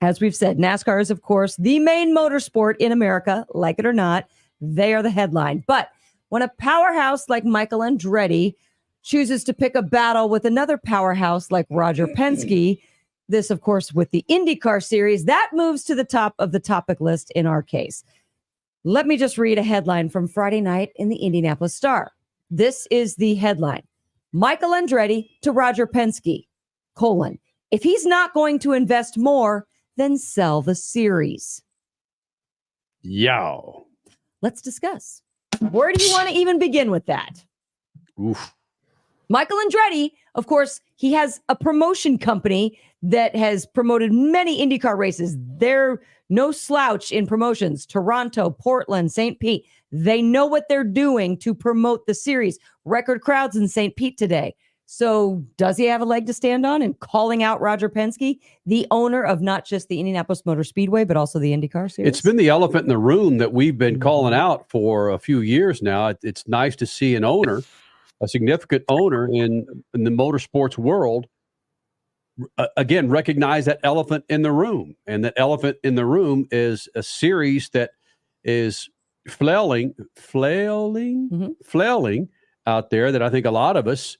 As we've said, NASCAR is, of course, the main motorsport in America. Like it or not, they are the headline. But when a powerhouse like Michael Andretti chooses to pick a battle with another powerhouse like Roger Penske, this, of course, with the IndyCar Series, that moves to the top of the topic list in our case. Let me just read a headline from Friday night in the Indianapolis Star. This is the headline. Michael Andretti to Roger Penske, : if he's not going to invest more, then sell the series. Yow. Let's discuss. Where do you want to even begin with that? Oof. Michael Andretti, of course, he has a promotion company that has promoted many IndyCar races. They're no slouch in promotions. Toronto, Portland, St. Pete. They know what they're doing to promote the series. Record crowds in St. Pete today. So does he have a leg to stand on in calling out Roger Penske, the owner of not just the Indianapolis Motor Speedway, but also the IndyCar Series? It's been the elephant in the room that we've been calling out for a few years now. It's nice to see an owner, a significant owner in the motorsports world, again, recognize that elephant in the room. And that elephant in the room is a series that is flailing out there, that I think a lot of us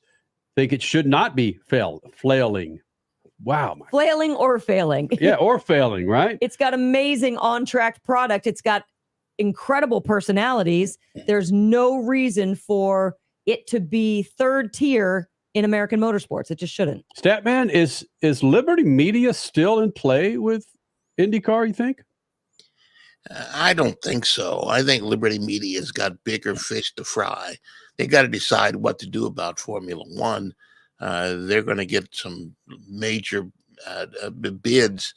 think it should not be flailing. Wow. Flailing or failing. Yeah, or failing, right? It's got amazing on-track product. It's got incredible personalities. There's no reason for it to be third tier in American motorsports. It just shouldn't. Statman, is Liberty Media still in play with IndyCar, you think? I don't think so. I think Liberty Media's got bigger fish to fry. They got to decide what to do about Formula One. They're going to get some major bids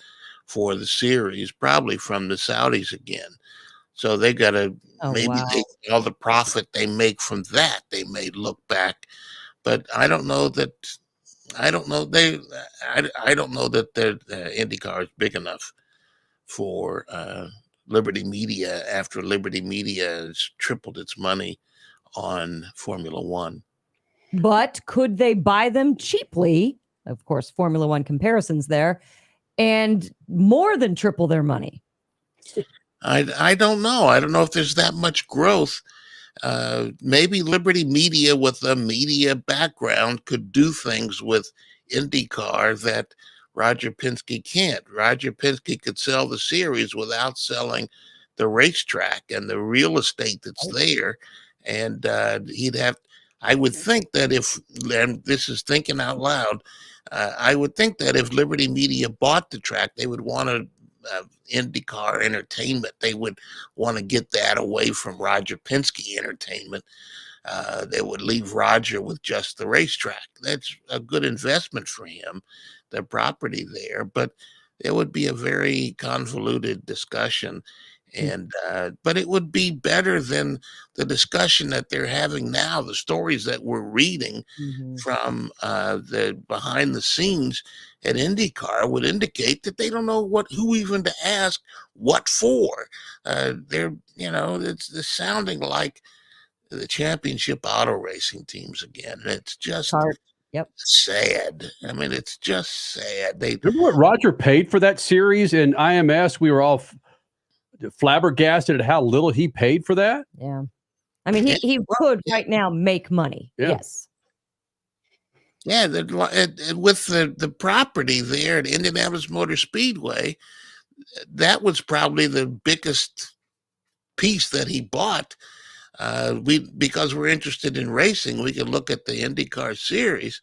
for the series, probably from the Saudis again. So they got to all the profit they make from that, they may look back. But I don't know that. I don't know that IndyCar is big enough for Liberty Media after Liberty Media has tripled its money on Formula One. But could they buy them cheaply? Of course, Formula One comparisons there, and more than triple their money. I don't know. I don't know if there's that much growth. Maybe Liberty Media with a media background could do things with IndyCar that Roger Penske can't. Roger Penske could sell the series without selling the racetrack and the real estate that's there. And he'd have, I would think that if, and this is thinking out loud, I would think that if Liberty Media bought the track, they would want to IndyCar Entertainment. They would want to get that away from Roger Penske Entertainment. They would leave Roger with just the racetrack. That's a good investment for him, the property there. But it would be a very convoluted discussion. And but it would be better than the discussion that they're having now. The stories that we're reading from the behind the scenes at IndyCar would indicate that they don't know who even to ask what for. They're, it's sounding like the championship auto racing teams again. And it's just sad. I mean, it's just sad. Remember what Roger paid for that series in IMS? We were all flabbergasted at how little he paid for that. Yeah. I mean, he could right now make money. Yeah. Yes. Yeah, with the property there at Indianapolis Motor Speedway, that was probably the biggest piece that he bought. Because we're interested in racing, we could look at the IndyCar Series,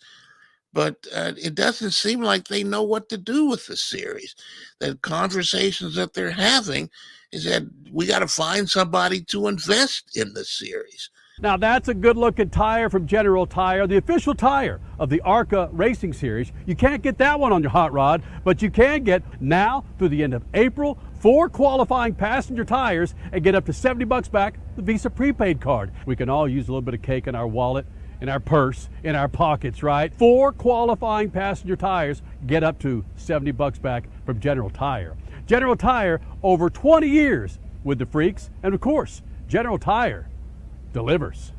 but it doesn't seem like they know what to do with the series. The conversations that they're having is that we got to find somebody to invest in the series. Now that's a good-looking tire from General Tire, the official tire of the ARCA Racing Series. You can't get that one on your hot rod, but you can get now through the end of April 4 qualifying passenger tires and get up to $70 back the Visa prepaid card. We can all use a little bit of cake in our wallet, in our purse, in our pockets, right? 4 qualifying passenger tires get up to $70 back from General Tire. General Tire, over 20 years with the freaks, and of course, General Tire delivers.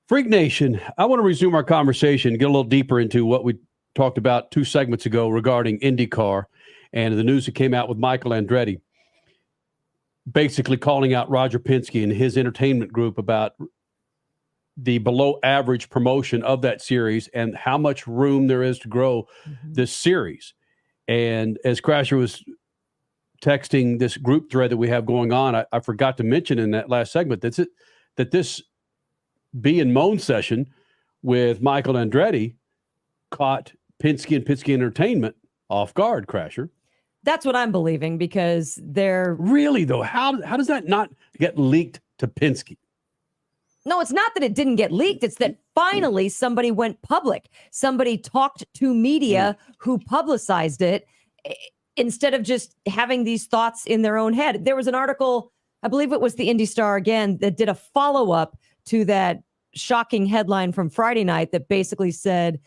Freak Nation, I want to resume our conversation, get a little deeper into what we talked about 2 segments ago regarding IndyCar. and the news that came out with Michael Andretti basically calling out Roger Penske and his entertainment group about the below average promotion of that series and how much room there is to grow this series. And as Crasher was texting this group thread that we have going on, I forgot to mention in that last segment that this Be and Moan session with Michael Andretti caught Penske and Penske Entertainment off guard, Crasher. That's what I'm believing, because they're really, though. How does that not get leaked to Penske? No, it's not that it didn't get leaked. It's that finally somebody went public. Somebody talked to media who publicized it instead of just having these thoughts in their own head. There was an article, I believe it was the Indy Star again, that did a follow-up to that shocking headline from Friday night that basically said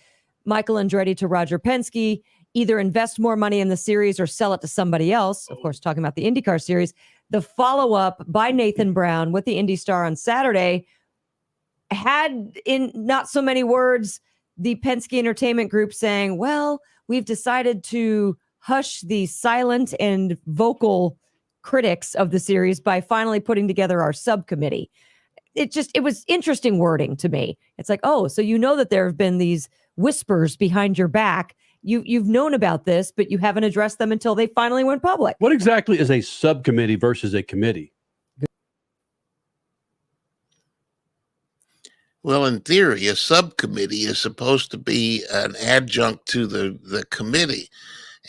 Michael Andretti to Roger Penske, either invest more money in the series or sell it to somebody else. Of course, talking about the IndyCar Series. The follow-up by Nathan Brown with the Indy Star on Saturday had, in not so many words, the Penske Entertainment Group saying, well, we've decided to hush the silent and vocal critics of the series by finally putting together our subcommittee. It was interesting wording to me. It's like, oh, so you know that there have been these whispers behind your back. You've known about this, but you haven't addressed them until they finally went public. What exactly is a subcommittee versus a committee? Well, in theory, a subcommittee is supposed to be an adjunct to the committee.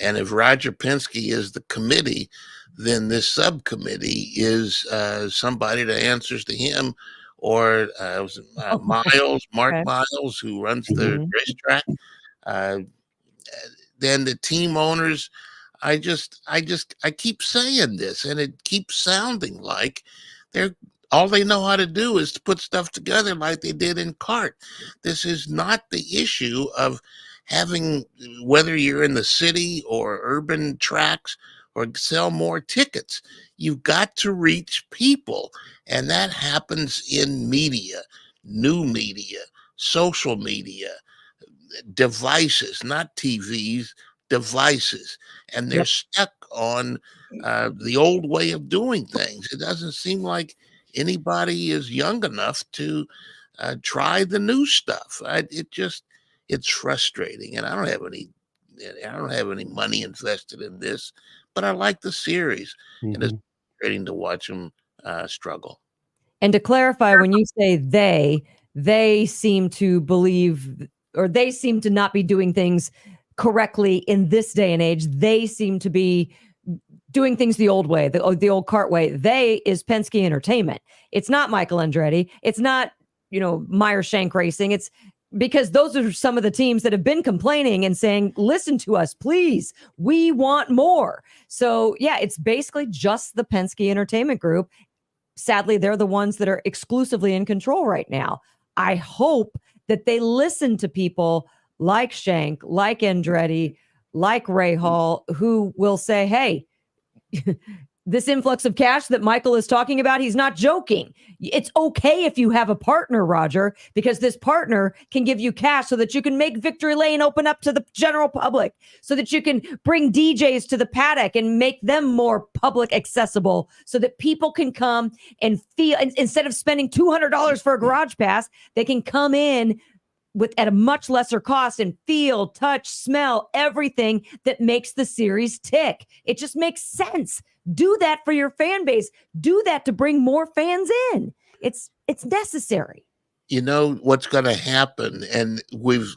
And if Roger Penske is the committee, then this subcommittee is somebody that answers to him, or Mark Miles, who runs the racetrack. Then the team owners, I keep saying this, and it keeps sounding like all they know how to do is to put stuff together like they did in kart. This is not the issue of having, whether you're in the city or urban tracks, or sell more tickets. You've got to reach people, and that happens in media, new media, social media, devices, not TVs, devices. And they're stuck on the old way of doing things. It doesn't seem like anybody is young enough to try the new stuff. It's frustrating, and I don't have any money invested in this, but I like the series, and it's frustrating to watch them struggle. And to clarify, when you say they seem to believe, or they seem to not be doing things correctly in this day and age. They seem to be doing things the old way, the old kart way. They is Penske Entertainment. It's not Michael Andretti. It's not, Meyer Shank Racing. It's because those are some of the teams that have been complaining and saying, listen to us, please. We want more. So yeah, it's basically just the Penske Entertainment Group. Sadly, they're the ones that are exclusively in control right now. I hope that they listen to people like Shank, like Andretti, like Ray Hall, who will say, hey, this influx of cash that Michael is talking about, he's not joking. It's okay if you have a partner, Roger, because this partner can give you cash so that you can make Victory Lane open up to the general public, so that you can bring DJs to the paddock and make them more public accessible, so that people can come and feel, instead of spending $200 for a garage pass, they can come in at a much lesser cost and feel, touch, smell everything that makes the series tick. It just makes sense. Do that for your fan base. Do that to bring more fans in. It's necessary. You know what's going to happen, and we've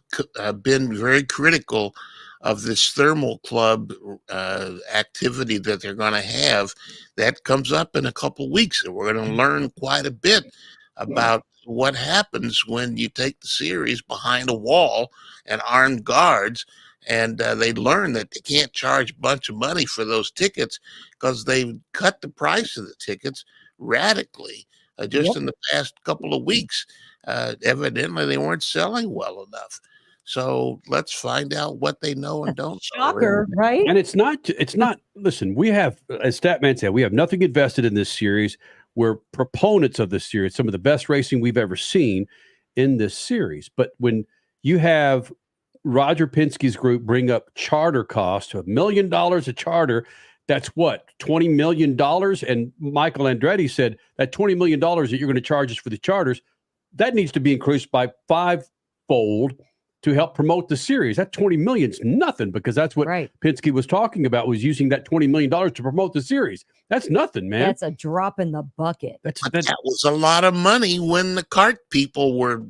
been very critical of this thermal club activity that they're going to have. That comes up in a couple weeks, and we're going to learn quite a bit about what happens when you take the series behind a wall and armed guards, and they learn that they can't charge a bunch of money for those tickets because they've cut the price of the tickets radically just in the past couple of weeks. Evidently, they weren't selling well enough. So let's find out what they know and don't know. Shocker, right? And it's not, listen, we have, as Statman said, we have nothing invested in this series. We're proponents of this series, some of the best racing we've ever seen in this series. But when you have Roger Penske's group bring up charter costs, $1 million a charter. That's what, $20 million? And Michael Andretti said that $20 million that you're going to charge us for the charters, that needs to be increased by 5-fold to help promote the series. That $20 million is nothing, because that's what Penske was talking about, was using that $20 million to promote the series. That's nothing, man. That's a drop in the bucket. That was a lot of money when the kart people were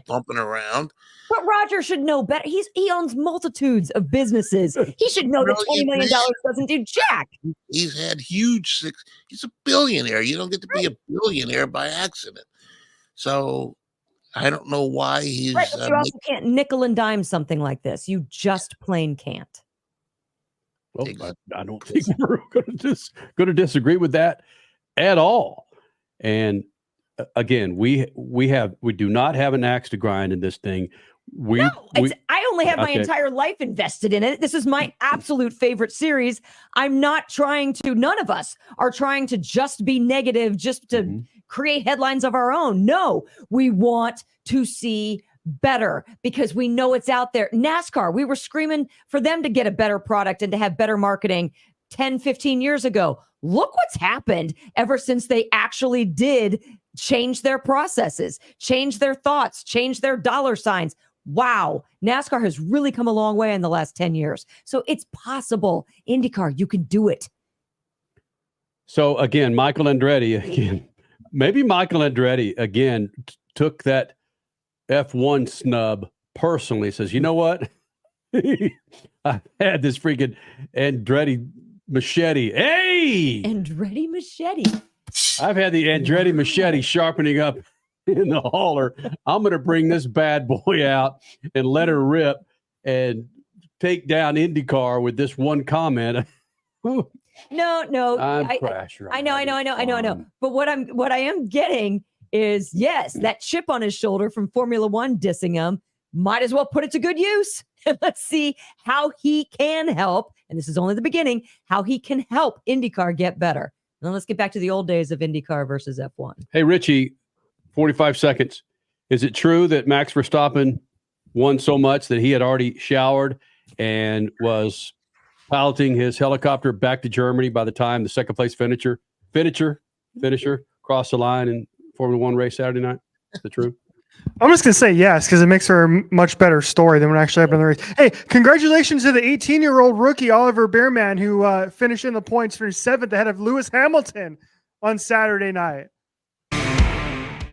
bumping around. But Roger should know better. He owns multitudes of businesses. He should know that $20 million doesn't do jack. He's had huge he's a billionaire. You don't get to be a billionaire by accident. So I don't know why he's... Right, but you also can't nickel and dime something like this. You just plain can't. Well, I don't think we're going to disagree with that at all. And again, we do not have an axe to grind in this thing. I only have my entire life invested in it. This is my absolute favorite series. I'm not trying to, none of us are trying to just be negative, just to create headlines of our own. No, we want to see better because we know it's out there. NASCAR, we were screaming for them to get a better product and to have better marketing 10, 15 years ago. Look what's happened ever since they actually did change their processes, change their thoughts, change their dollar signs. Wow, NASCAR has really come a long way in the last 10 years. So it's possible. IndyCar, you can do it. So again, Michael Andretti, maybe Michael Andretti, took that F1 snub personally, says, you know what? I had this freaking Andretti machete. Hey! Andretti machete. I've had the Andretti machete sharpening up in the hauler. I'm going to bring this bad boy out and let her rip and take down IndyCar with this one comment. No. I know. But what I am getting is, yes, that chip on his shoulder from Formula One dissing him, might as well put it to good use. Let's see how he can help. And this is only the beginning, how he can help IndyCar get better. Now let's get back to the old days of IndyCar versus F1. Hey, Richie, 45 seconds. Is it true that Max Verstappen won so much that he had already showered and was piloting his helicopter back to Germany by the time the second place finisher crossed the line in Formula One race Saturday night? Is that true? I'm just going to say yes, because it makes for a much better story than what actually happened in the race. Hey, congratulations to the 18-year-old rookie, Oliver Bearman, who finished in the points, finished 7th ahead of Lewis Hamilton on Saturday night.